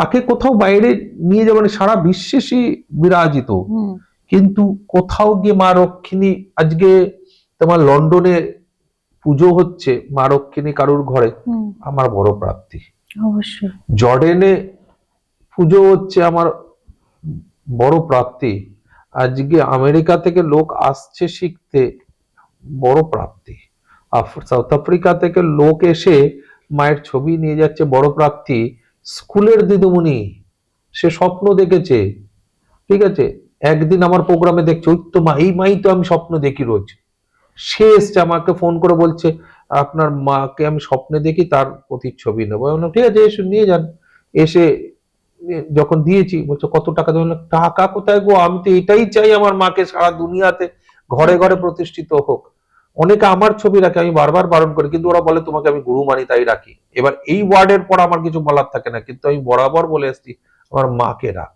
তাকে কোথাও বাইরে নিয়ে যাবে, মানে সারা বিশ্বে বিরাজিত, কিন্তু কোথাও গিয়ে মা রক্ষিণী, আজকে তোমার লন্ডনে পুজো হচ্ছে মা রক্ষিণী কারুর ঘরে, আমার বড় প্রাপ্তি। অবশ্যই। জর্ডেনে পুজো হচ্ছে, আমার বড় প্রাপ্তি। আজকে আমেরিকা থেকে লোক আসছে শিখতে, বড় প্রাপ্তি। সাউথ আফ্রিকা থেকে লোক এসে মায়ের ছবি নিয়ে যাচ্ছে, বড় প্রাপ্তি। স্কুলের দিদিমণি, সে স্বপ্ন দেখেছে, ঠিক আছে, একদিন আমার প্রোগ্রামে দেখছে, ওই তো মা, এই মাই তো আমি স্বপ্ন দেখি রোজ। সে এসছে আমাকে ফোন করে বলছে, আপনার মাকে আমি স্বপ্নে দেখি, তার প্রতিচ্ছবি নেবো। আমি বললাম, ঠিক আছে, এসে নিয়ে যান। এসে যখন দিয়েছি, বলছে কত টাকা দেবেন? টাকা কোথায় গো, আমি তো এটাই চাই আমার মাকে সারা দুনিয়াতে ঘরে ঘরে প্রতিষ্ঠিত হোক। অনেকে আমার ছবি রাখে, আমি বারবার বারণ করি, কিন্তু ওরা বলে তোমাকে আমি গুরু মানি তাই রাখি। এবার এই ওয়ার্ডের পর আমার কিছু বলার থাকে না, কিন্তু আমি বরাবর বলে এসেছি আমার মাকে রাখ।